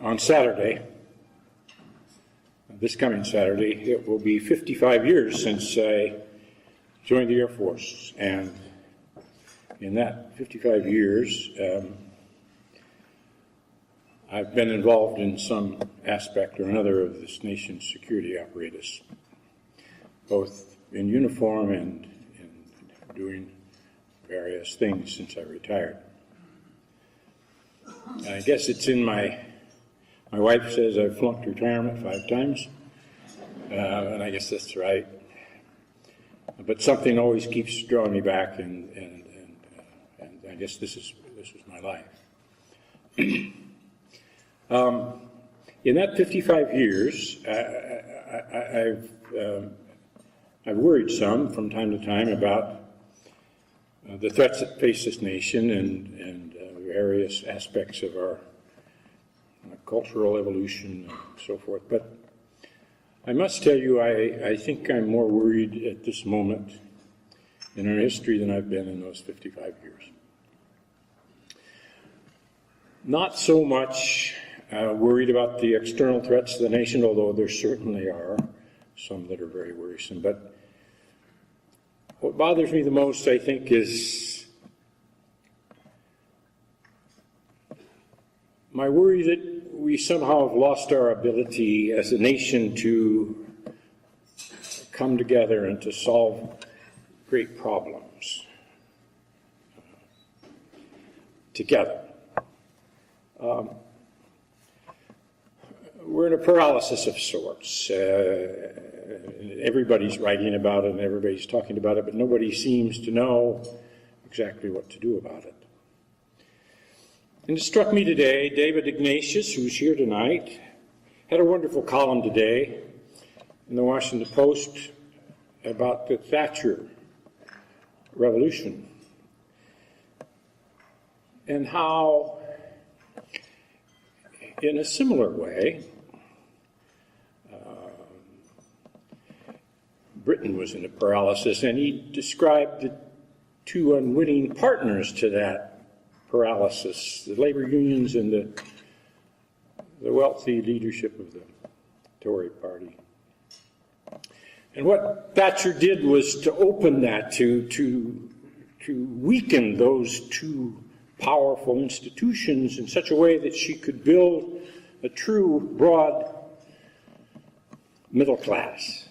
On Saturday, this coming Saturday, it will be 55 years since I joined the Air Force. And in that 55 years, I've been involved in some aspect or another of this nation's security apparatus, both in uniform and doing various things since I retired. I guess it's in my wife says I've flunked retirement 5 times, and I guess that's right. But something always keeps drawing me back, and I guess this was my life. In that 55 years, I've worried some from time to time about the threats that face this nation and various aspects of our cultural evolution and so forth. But I must tell you, I think I'm more worried at this moment in our history than I've been in those 55 years. Not so much worried about the external threats to the nation, although there certainly are some that are very worrisome. But what bothers me the most, I think, is my worry that we somehow have lost our ability as a nation to come together and to solve great problems together. We're in a paralysis of sorts. Everybody's writing about it and everybody's talking about it, but nobody seems to know exactly what to do about it. And it struck me today, David Ignatius, who's here tonight, had a wonderful column today in the Washington Post about the Thatcher Revolution and how, in a similar way, Britain was in a paralysis, and he described the 2 unwitting partners to that paralysis, the labor unions and the wealthy leadership of the Tory party. And what Thatcher did was to open that, to weaken those 2 powerful institutions in such a way that she could build a true, broad middle class.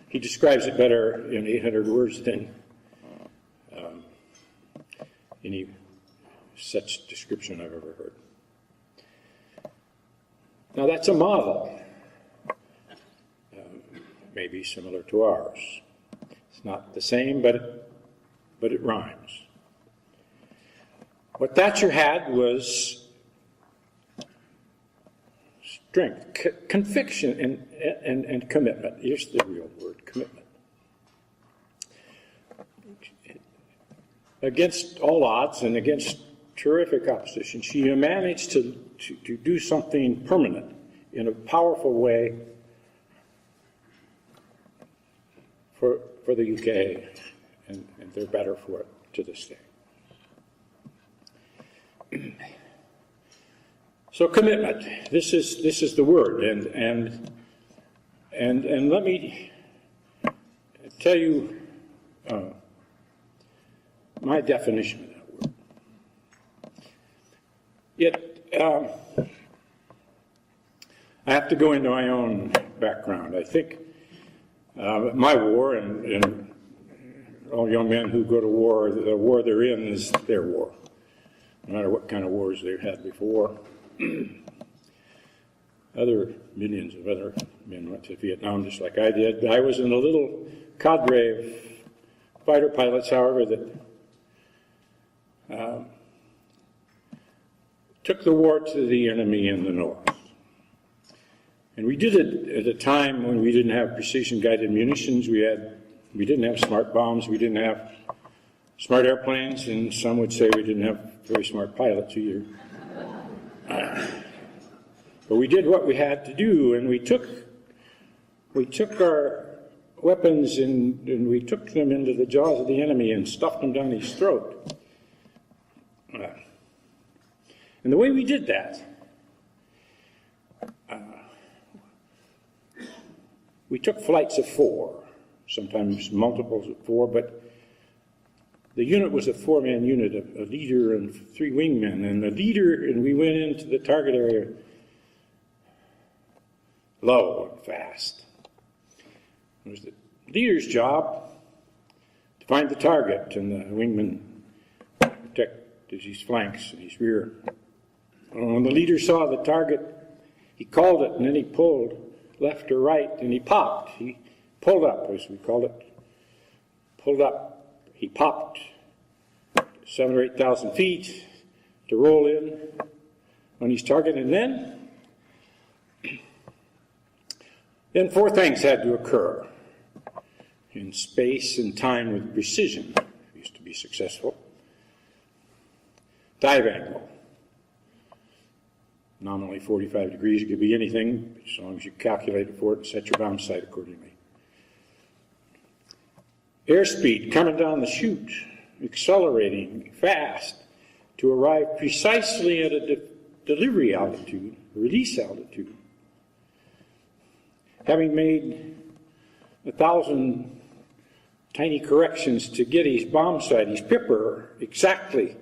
He describes it better in 800 words than any such description I've ever heard. Now that's a model, maybe similar to ours. It's not the same, but it rhymes. What Thatcher had was strength, conviction, and commitment. Here's the real word, commitment. Against all odds and against terrific opposition, she managed to do something permanent in a powerful way for the UK, and they're better for it to this day. So commitment. This is the word, and let me tell you my definition of that word. I have to go into my own background. I think my war, and all young men who go to war, the war they're in is their war, no matter what kind of wars they've had before. Millions of other men went to Vietnam just like I did. But I was in a little cadre of fighter pilots, however, that took the war to the enemy in the north. And we did it at a time when we didn't have precision-guided munitions, we didn't have smart bombs, we didn't have smart airplanes, and some would say we didn't have very smart pilots either. But we did what we had to do, and we took our weapons and we took them into the jaws of the enemy and stuffed them down his throat. And the way we did that We took flights of 4, sometimes multiples of 4, but the unit was a 4-man unit, a leader and 3 wingmen. And the leader, and we went into the target area low and fast. It was the leader's job to find the target, and the wingman protected his flanks and his rear. And when the leader saw the target, he called it, and then he pulled left or right, and he popped. He pulled up, as we called it. Pulled up. He popped 7,000 or 8,000 feet to roll in on his target, and then 4 things had to occur in space and time with precision. Used to be successful. Dive angle. Nominally 45 degrees. It could be anything, as long as you calculate it for it and set your bomb sight accordingly. Airspeed coming down the chute, accelerating fast to arrive precisely at a delivery altitude, release altitude. Having made 1,000 tiny corrections to get his bomb sight, his pipper, exactly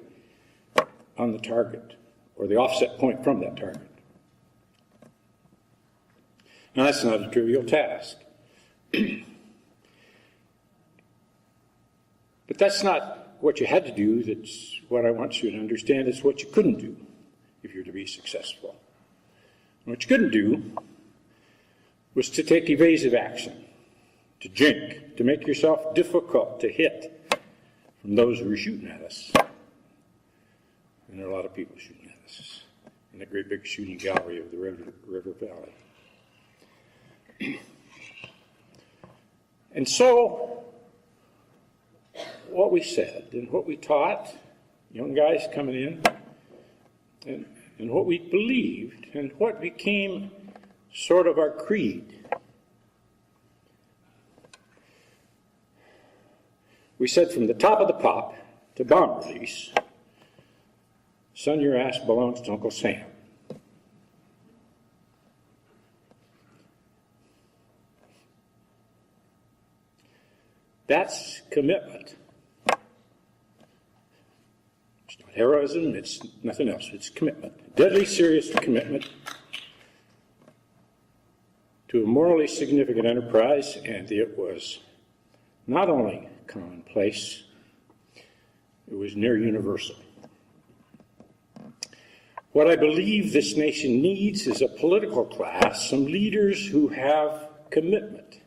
on the target, or the offset point from that target. Now, that's not a trivial task. But that's not what you had to do. That's what I want you to understand. It's what you couldn't do if you're to be successful. And what you couldn't do was to take evasive action, to jink, to make yourself difficult to hit from those who are shooting at us. And there are a lot of people shooting at us in the great big shooting gallery of the river valley. And so, what we said and what we taught, young guys coming in, and what we believed, and what became sort of our creed. We said from the top of the pop to bomb release, son, your ass belongs to Uncle Sam. That's commitment. It's not heroism, it's nothing else, it's commitment. Deadly serious commitment to a morally significant enterprise, and it was not only commonplace, it was near universal. What I believe this nation needs is a political class, some leaders who have commitment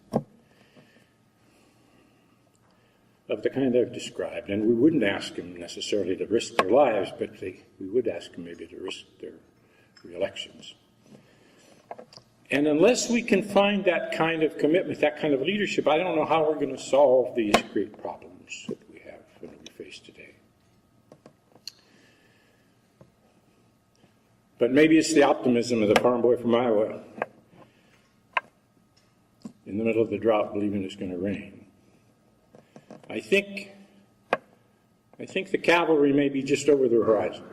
of the kind I've described. And we wouldn't ask them necessarily to risk their lives, but we would ask them maybe to risk their re-elections. And unless we can find that kind of commitment, that kind of leadership, I don't know how we're going to solve these great problems that we have and we face today. But maybe it's the optimism of the farm boy from Iowa in the middle of the drought believing it's going to rain. I think the cavalry may be just over the horizon.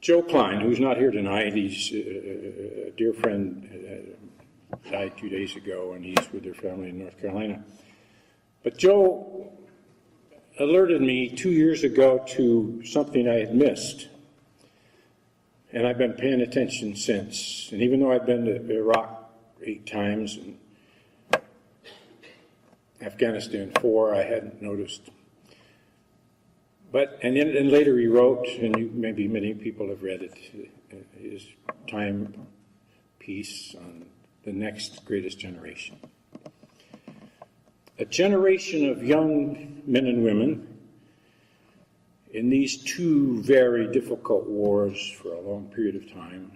Joe Klein, who's not here tonight, he's a dear friend, died 2 days ago, and he's with their family in North Carolina. But Joe alerted me 2 years ago to something I had missed, and I've been paying attention since. And even though I've been to Iraq 8 times and Afghanistan 4, I hadn't noticed. But and later he wrote, and maybe many people have read it, his time piece on the next greatest generation. A generation of young men and women in these 2 very difficult wars for a long period of time,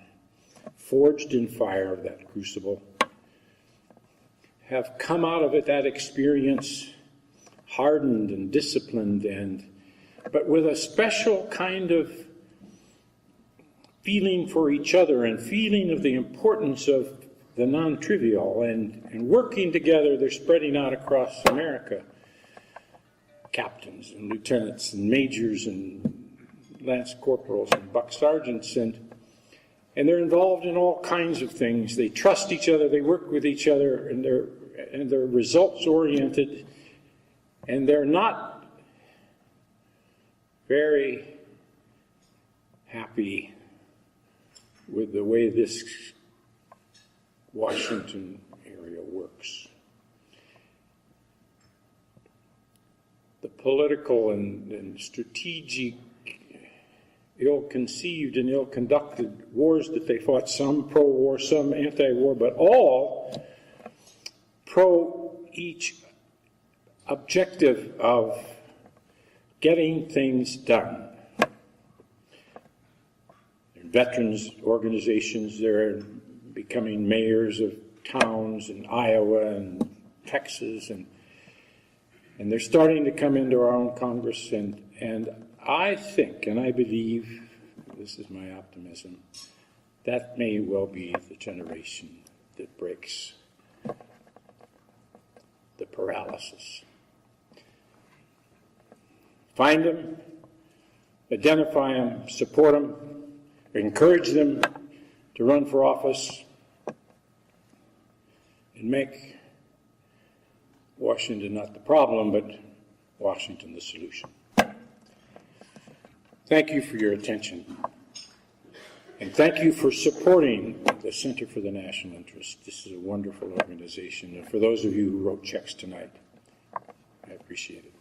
forged in fire of that crucible, have come out of it, that experience, hardened and disciplined, but with a special kind of feeling for each other and feeling of the importance of the non-trivial, and working together. They're spreading out across America, captains and lieutenants and majors and lance corporals and buck sergeants, and And they're involved in all kinds of things. They trust each other, they work with each other, and they're results-oriented, and they're not very happy with the way this Washington area works. The political and strategic, ill-conceived and ill-conducted wars that they fought, some pro-war, some anti-war, but all pro each objective of getting things done. Veterans organizations, they're becoming mayors of towns in Iowa and Texas, and they're starting to come into our own Congress, and I think, and I believe, this is my optimism, that may well be the generation that breaks the paralysis. Find them, identify them, support them, encourage them to run for office, and make Washington not the problem, but Washington the solution. Thank you for your attention, and thank you for supporting the Center for the National Interest. This is a wonderful organization, and for those of you who wrote checks tonight, I appreciate it.